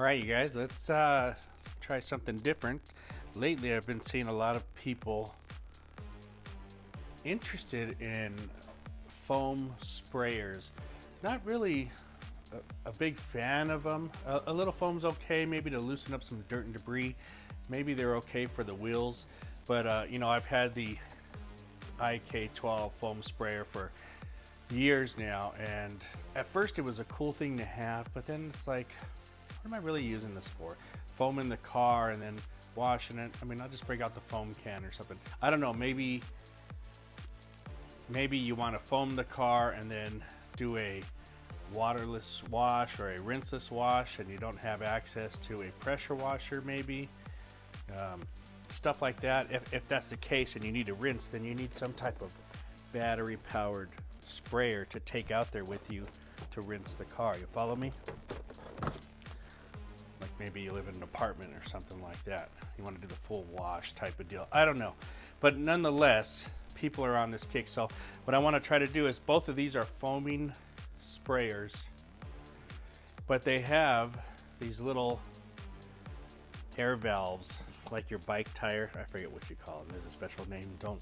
right, you guys, let's try something different. Lately, I've been seeing a lot of people interested in foam sprayers. Not really a big fan of them. A little foam's okay, maybe to loosen up some dirt and debris. Maybe they're okay for the wheels, but you know, I've had the IK12 foam sprayer for years now, and at first it was a cool thing to have, but then it's like, what am I really using this for? Foam in the car and then washing it. I mean, I'll just break out the foam can or something. I don't know, maybe you want to foam the car and then do a waterless wash or a rinseless wash, and you don't have access to a pressure washer, maybe. Stuff like that. If that's the case and you need to rinse, then you need some type of battery powered sprayer to take out there with you to rinse the car. You follow me? Like maybe you live in an apartment or something like that. You want to do the full wash type of deal. I don't know. But nonetheless, people are on this kick. So what I want to try to do is, both of these are foaming sprayers, but they have these little air valves like your bike tire. I forget what you call them. There's a special name. Don't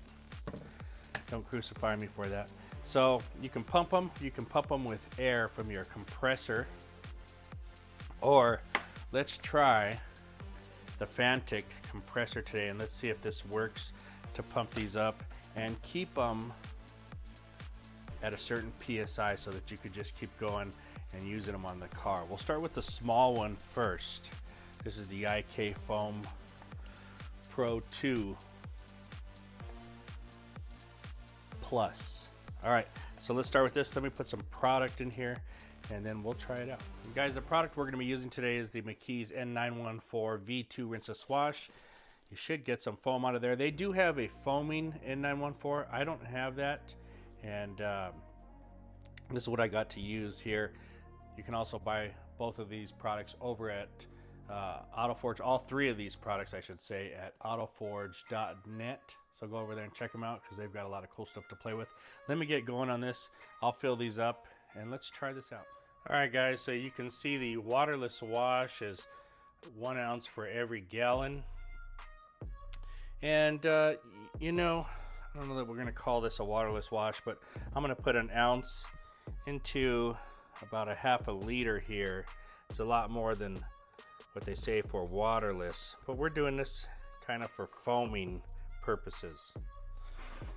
crucify me for that. So you can pump them. You can pump them with air from your compressor, or let's try the Fantic compressor today, and let's see if this works to pump these up and keep them at a certain PSI so that you could just keep going and using them on the car. We'll start with the small one first. This is the IK Foam Pro 2 Plus. All right, so let's start with this. Let me put some product in here and then we'll try it out. And guys, the product we're gonna be using today is the McKee's N914 V2 Rinseless Wash. You should get some foam out of there. They do have a foaming N914. I don't have that, and this is what I got to use here. You can also buy both of these products over at AutoForge, all three of these products I should say, at autoforge.net. So go over there and check them out because they've got a lot of cool stuff to play with. Let me get going on this. I'll fill these up and let's try this out. All right guys, so you can see the waterless wash is 1 ounce for every gallon. And you know, I don't know that we're gonna call this a waterless wash, but I'm gonna put 1 ounce into about a half a liter here. It's a lot more than what they say for waterless, but we're doing this kind of for foaming purposes.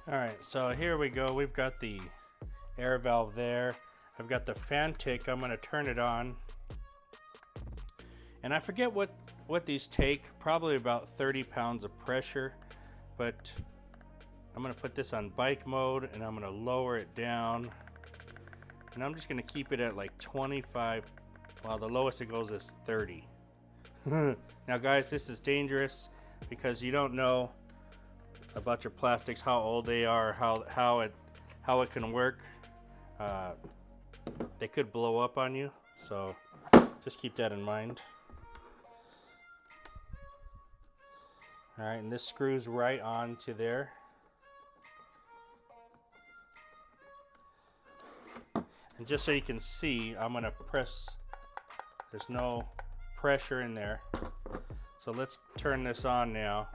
All right, so here we go. We've got the air valve there. I've got the Fantic. I'm gonna turn it on. And I forget what these take, probably about 30 pounds of pressure, but I'm gonna put this on bike mode and I'm gonna lower it down. And I'm just gonna keep it at like 25. Well, the lowest it goes is 30. Now guys, this is dangerous because you don't know about your plastics, how old they are, how it can work. They could blow up on you, so just keep that in mind. All right, and this screws right onto there. And just so you can see, I'm gonna press, there's no pressure in there. So let's turn this on now.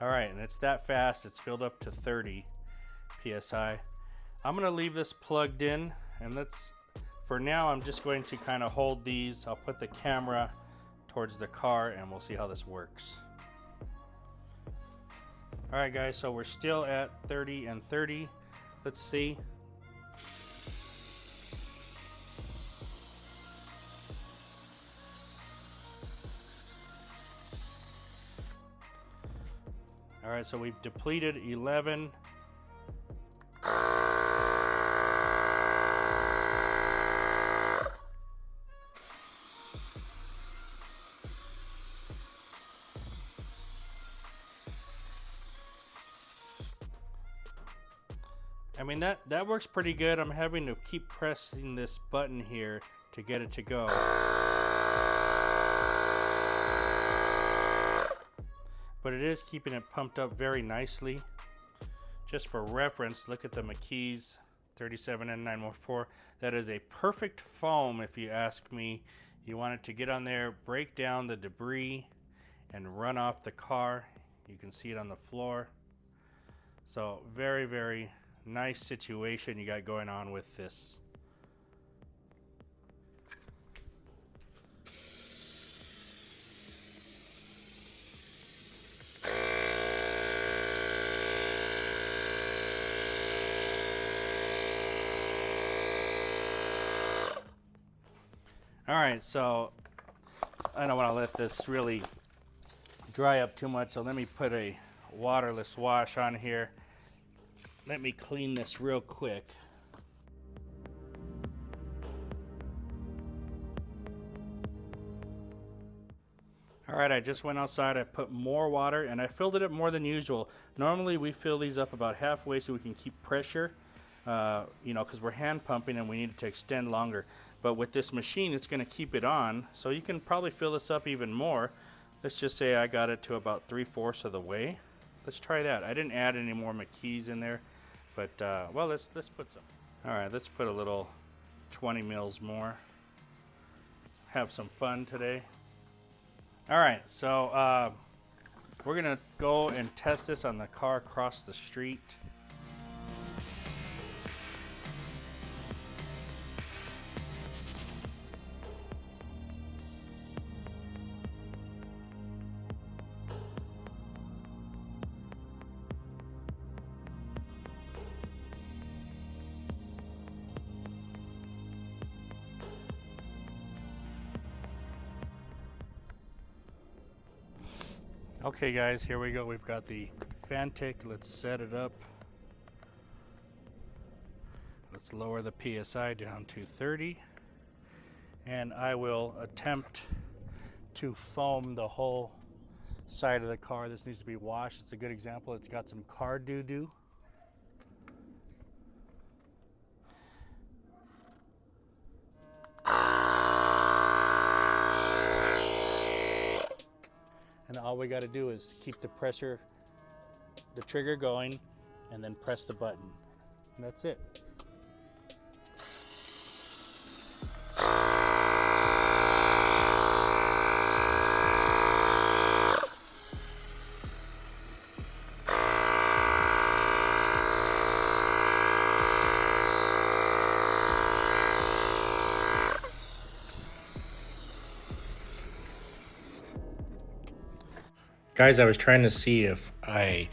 All right, and it's that fast. It's filled up to 30 PSI. I'm gonna leave this plugged in, and for now, I'm just going to kind of hold these. I'll put the camera towards the car and we'll see how this works. All right guys, so we're still at 30 and 30. Let's see. All right, so we've depleted 11. I mean, that works pretty good. I'm having to keep pressing this button here to get it to go. but it is keeping it pumped up very nicely. Just for reference, look at the McKee's 37N914. That is a perfect foam, if you ask me. You want it to get on there, break down the debris, and run off the car. You can see it on the floor. So very, very nice situation you got going on with this. All right, so I don't want to let this really dry up too much, so let me put a waterless wash on here. Let me clean this real quick. All right, I just went outside, I put more water, and I filled it up more than usual. Normally we fill these up about halfway so we can keep pressure, you know, because we're hand pumping and we need it to extend longer. But with this machine, it's going to keep it on, so you can probably fill this up even more. Let's just say I got it to about 3/4 of the way. Let's try that. I didn't add any more McKee's in there, but well, let's put some. All right, let's put a little 20 mils more. Have some fun today. All right, so we're gonna go and test this on the car across the street. Okay guys, here we go. We've got the Fantic. Let's set it up. Let's lower the PSI down to 30. And I will attempt to foam the whole side of the car. This needs to be washed. It's a good example. It's got some car doo-doo. And all we got to do is keep the pressure, the trigger going, and then press the button. And that's it. Guys, I was trying to see if I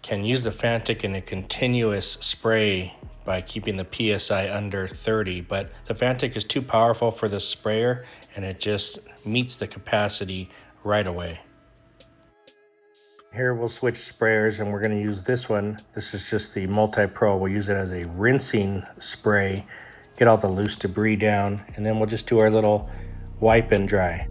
can use the Fantic in a continuous spray by keeping the PSI under 30, but the Fantic is too powerful for the sprayer and it just meets the capacity right away. Here we'll switch sprayers and we're going to use this one. This is just the Multi-Pro. We'll use it as a rinsing spray, get all the loose debris down, and then we'll just do our little wipe and dry.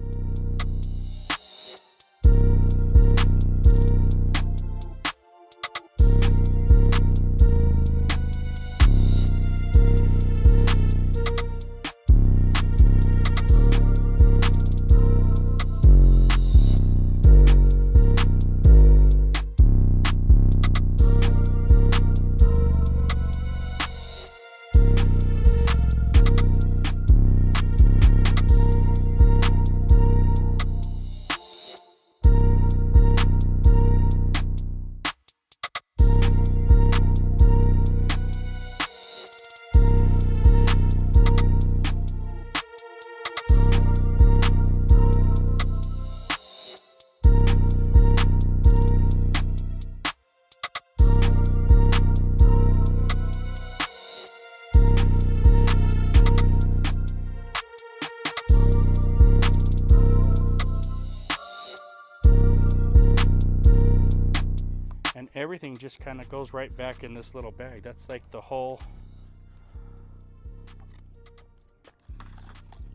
Everything just kind of goes right back in this little bag. That's like the whole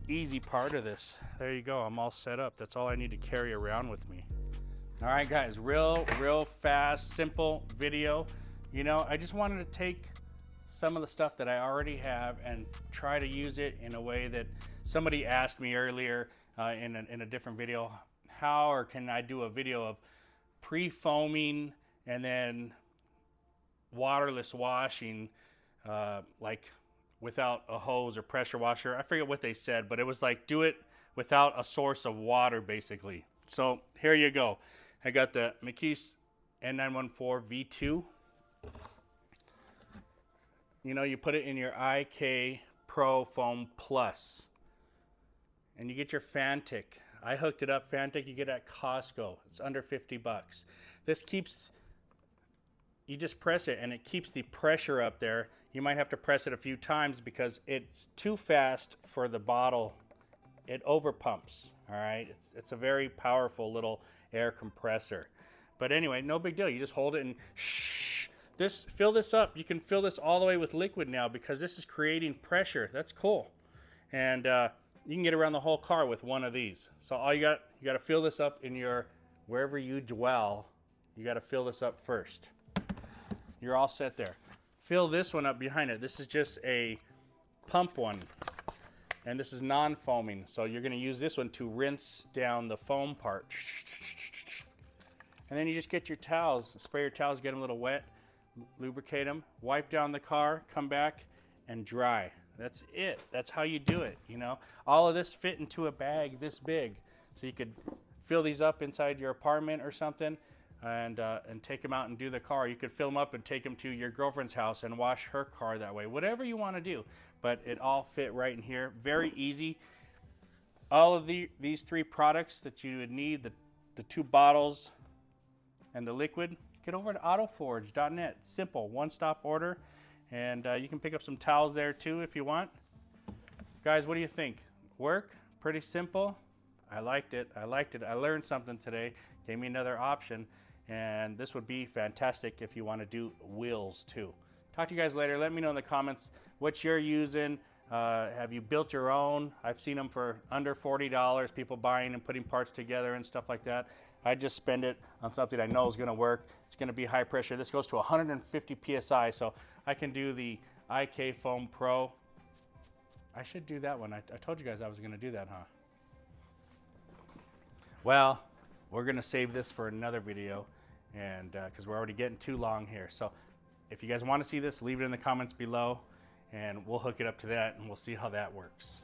easy part of this. There you go. I'm all set up. That's all I need to carry around with me. All right, guys, real fast, simple video. You know, I just wanted to take some of the stuff that I already have and try to use it in a way that somebody asked me earlier in a different video, how or can I do a video of pre-foaming and then waterless washing, like without a hose or pressure washer. I forget what they said, but it was like do it without a source of water, basically. So here you go. I got the McKee's N914 V2. You know, you put it in your IK Pro Foam Plus, and you get your Fantic. I hooked it up. Fantic you get at Costco. It's under 50 bucks. This keeps, you just press it and it keeps the pressure up there. You might have to press it a few times because it's too fast for the bottle. It over pumps. All right, it's a very powerful little air compressor. But anyway, no big deal. You just hold it and shh. Fill this up. You can fill this all the way with liquid now because this is creating pressure. That's cool. And you can get around the whole car with one of these. So all you got to fill this up in your, wherever you dwell, you got to fill this up first. You're all set there. Fill this one up behind it. This is just a pump one. And this is non-foaming. So you're going to use this one to rinse down the foam part. And then you just get your towels, spray your towels, get them a little wet, lubricate them, wipe down the car, come back and dry. That's it. That's how you do it, you know. All of this fit into a bag this big. So you could fill these up inside your apartment or something and take them out and do the car. You could fill them up and take them to your girlfriend's house and wash her car that way. Whatever you want to do. But it all fit right in here. Very easy. All of these three products that you would need, the 2 bottles and the liquid, get over to autoforge.net. Simple, one-stop order. And you can pick up some towels there too if you want. Guys, what do you think? Work? Pretty simple? I liked it. I liked it. I learned something today. Gave me another option. And this would be fantastic if you want to do wheels too. Talk to you guys later. Let me know in the comments what you're using. Have you built your own? I've seen them for under $40, people buying and putting parts together and stuff like that. I just spend it on something I know is going to work. It's going to be high pressure. This goes to 150 PSI, so I can do the IK Foam Pro. I should do that one. I told you guys I was going to do that, huh? Well, we're going to save this for another video, and because we're already getting too long here. So if you guys want to see this, leave it in the comments below, and we'll hook it up to that, and we'll see how that works.